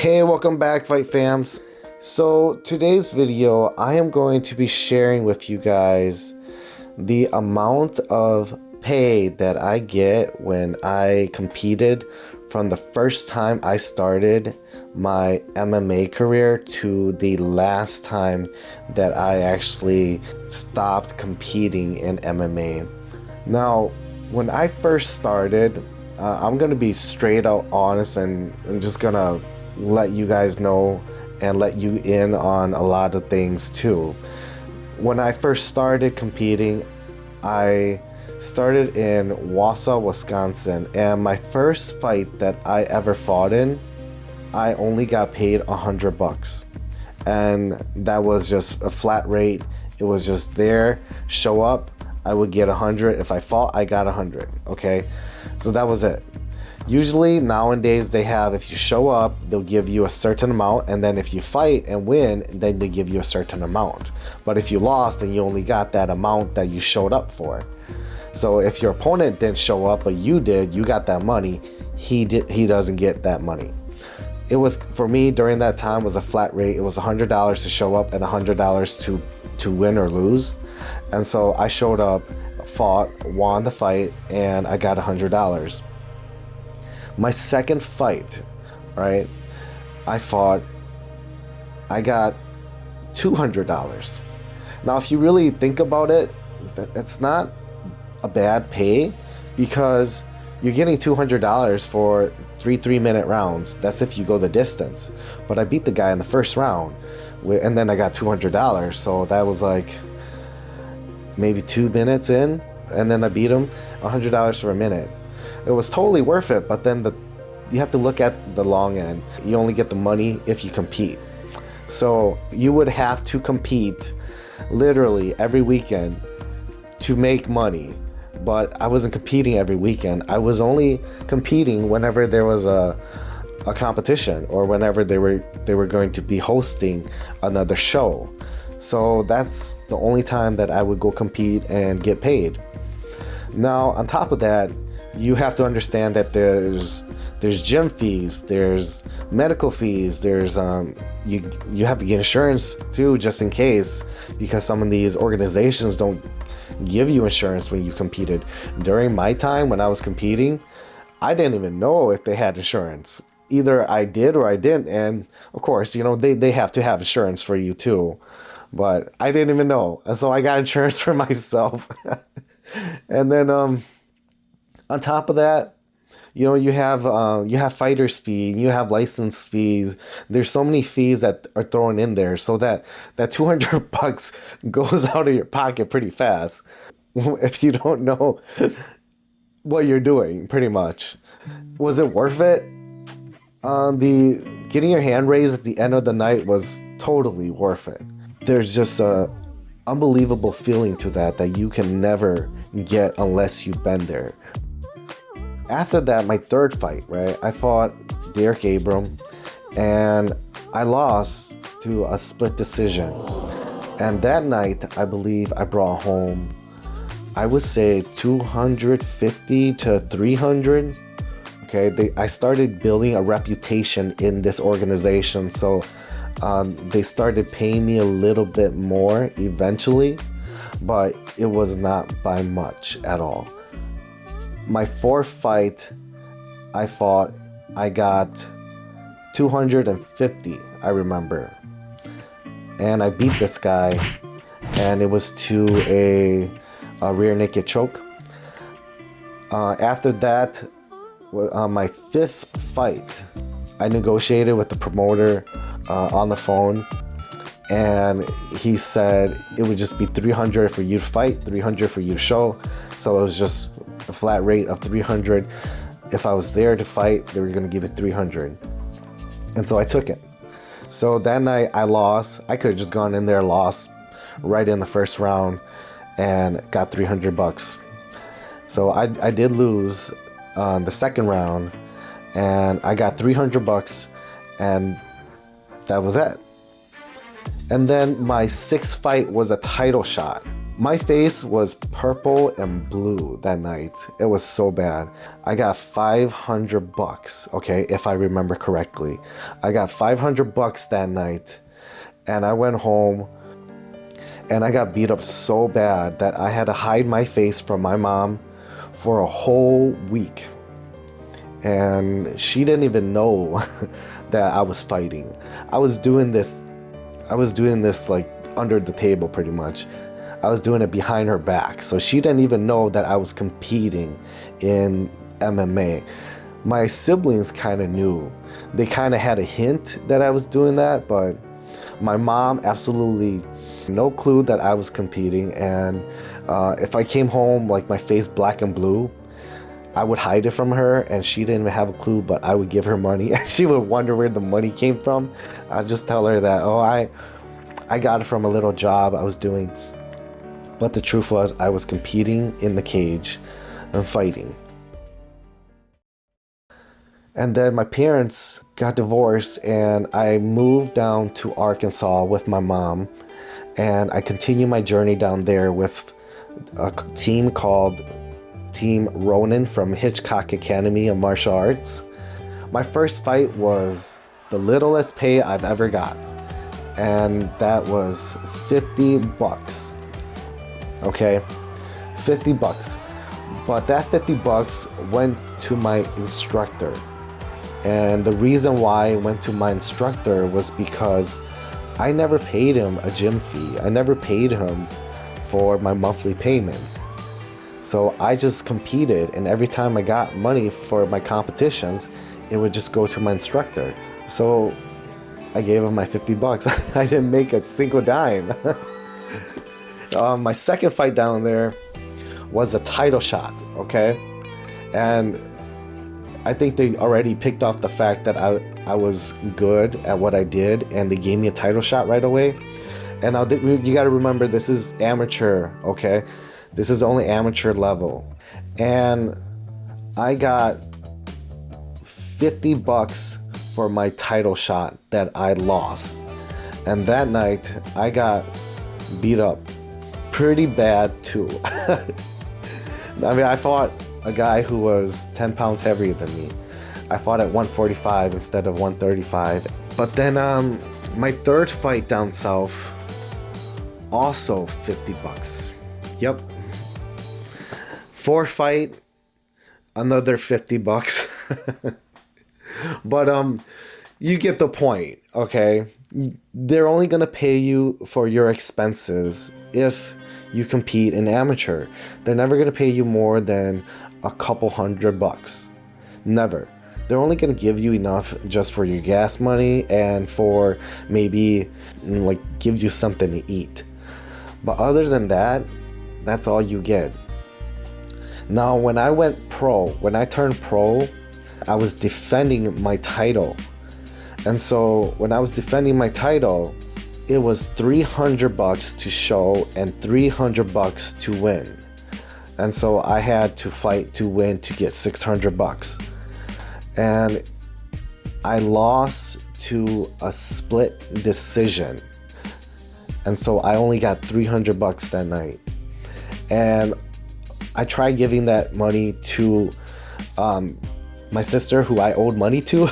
Hey, welcome back, Fight Fams. So today's video, I am going to be sharing with you guys the amount of pay that I get when I competed from the first time I started my MMA career to the last time that I actually stopped competing in MMA. Now, when I first started, I'm gonna be straight out honest, and I'm just gonna let you guys know and let you in on a lot of things too. When I first started competing, I started in Wausau, Wisconsin, and my first fight that I ever fought in, I only got paid $100, and that was just a flat rate. It was just there, show up, I would get 100. If I fought, I got 100. Okay, so that was it. Usually nowadays they have, if you show up, they'll give you a certain amount, and then if you fight and win, then they give you a certain amount. But if you lost, then you only got that amount that you showed up for. So if your opponent didn't show up but you did, you got that money. He doesn't get that money. It was, for me during that time, was a flat rate. It was $100 to show up and $100 to win or lose. And so I showed up, fought, won the fight, and I got $100. My second fight, right, I fought, I got $200. Now, if you really think about it, it's not a bad pay, because you're getting $200 for three 3-minute rounds. That's if you go the distance. But I beat the guy in the first round, and then I got $200. So that was like maybe 2 minutes in, and then I beat him. $100 for a minute. It was totally worth it, but then you have to look at the long end. You only get the money if you compete. So you would have to compete literally every weekend to make money. But I wasn't competing every weekend. I was only competing whenever there was a competition, or whenever they were going to be hosting another show. So that's the only time that I would go compete and get paid. Now, on top of that, you have to understand that there's gym fees, there's medical fees, there's you have to get insurance too, just in case, because some of these organizations don't give you insurance when you competed. During my time when I was competing, I didn't even know if they had insurance. Either I did or I didn't, and of course, you know, they have to have insurance for you too, but I didn't even know, and so I got insurance for myself. And then on top of that, you know, you have fighters fee, you have license fees. There's so many fees that are thrown in there, so that $200 goes out of your pocket pretty fast if you don't know what you're doing, pretty much. Was it worth it? The getting your hand raised at the end of the night was totally worth it. There's just a unbelievable feeling to that you can never get unless you've been there. After that, my third fight, right, I fought Derek Abram, and I lost to a split decision. And that night, I believe I brought home, I would say 250 to 300. Okay, I started building a reputation in this organization, so they started paying me a little bit more eventually, but it was not by much at all. My fourth fight I fought, I got 250, I remember. And I beat this guy, and it was to a rear naked choke. After that, my fifth fight, I negotiated with the promoter on the phone, and he said it would just be 300 for you to fight, 300 for you to show. So it was just a flat rate of 300. If I was there to fight, they were going to give it 300. And so I took it. So that night I lost. I could have just gone in there, lost right in the first round, and got $300. So I did lose the second round, and I got $300, and that was it. And then my sixth fight was a title shot. My face was purple and blue that night. It was so bad. I got $500, okay, if I remember correctly. I got $500 that night, and I went home and I got beat up so bad that I had to hide my face from my mom for a whole week. And she didn't even know that I was fighting. I was doing this like under the table pretty much. I was doing it behind her back. So she didn't even know that I was competing in MMA. My siblings kind of knew. They kind of had a hint that I was doing that, but my mom absolutely no clue that I was competing. And if I came home like my face black and blue, I would hide it from her, and she didn't even have a clue, but I would give her money and she would wonder where the money came from. I'd just tell her that, oh, I got it from a little job I was doing. But the truth was, I was competing in the cage and fighting. And then my parents got divorced, and I moved down to Arkansas with my mom, and I continued my journey down there with a team called Team Ronin from Hitchcock Academy of Martial Arts. My first fight was the littlest pay I've ever got, and that was $50. Okay, $50. But that $50 went to my instructor. And the reason why it went to my instructor was because I never paid him a gym fee. I never paid him for my monthly payment. So I just competed, and every time I got money for my competitions, it would just go to my instructor. So I gave him my $50. I didn't make a single dime. My second fight down there was a title shot, okay? And I think they already picked off the fact that I was good at what I did, and they gave me a title shot right away. And you got to remember, this is amateur, okay? This is only amateur level. And I got $50 for my title shot that I lost. And that night, I got beat up pretty bad too. I mean, I fought a guy who was 10 pounds heavier than me. I fought at 145 instead of 135. But then my third fight down south, also $50. Yep. Fourth fight, another $50. But you get the point, okay? They're only gonna pay you for your expenses if you compete in amateur. They're never gonna pay you more than a couple $100. Never. They're only gonna give you enough just for your gas money and for maybe like give you something to eat. But other than that, that's all you get. Now, when I turned pro, I was defending my title. And so when I was defending my title, it was $300 to show and $300 to win. And so I had to fight to win to get $600. And I lost to a split decision. And so I only got $300 that night. And I tried giving that money to my sister, who I owed money to.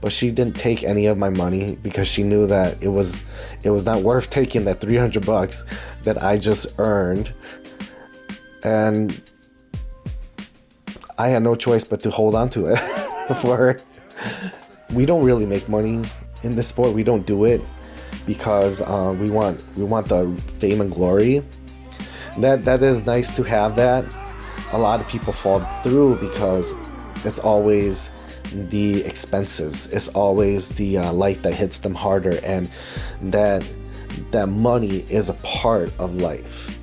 But she didn't take any of my money because she knew that it was not worth taking that $300 that I just earned. And I had no choice but to hold on to it for her. We don't really make money in this sport. We don't do it because we want the fame and glory. That is nice to have that. A lot of people fall through because it's always the expenses. It's always the life that hits them harder, and that money is a part of life.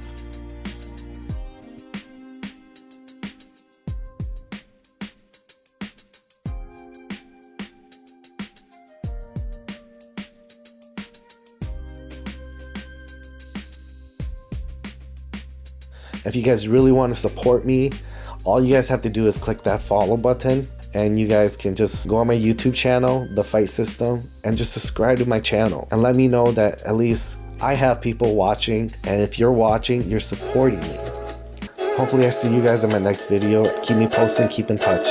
If you guys really want to support me, all you guys have to do is click that follow button, and you guys can just go on my YouTube channel, The Fight System, and just subscribe to my channel and let me know that at least I have people watching, and if you're watching, you're supporting me. Hopefully I see you guys in my next video. Keep me posted, keep in touch.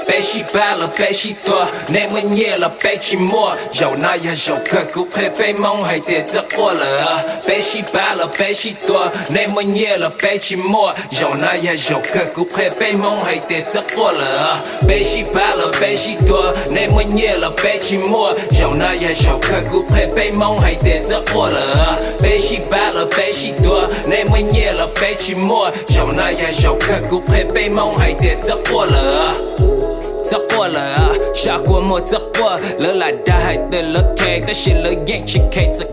Bé shi ba là bé shi tua, nên mới nhẹ là bé chỉ mua. Dầu na ya dầu cơ cũng phải bé mong hay để giấc qua là. Bé shi ba là bé shi tua, nên mới nhẹ là bé chỉ mua. Dầu na ya dầu cơ cũng phải bé mong hay để giấc qua là. Bé shi ba là bé shi tua, nên mới nhẹ là bé chỉ mua. Dầu na ya dầu cơ cũng phải bé mong hay để giấc qua là. Bé shi ba là bé shi tua, nên mới nhẹ là bé chỉ mua. Dầu na ya dầu cơ cũng phải bé mong hay để giấc qua là. giấc qua là xa qua một giấc qua lỡ là đã hai từ lỡ kề tới chỉ lỡ ghen chỉ kề giấc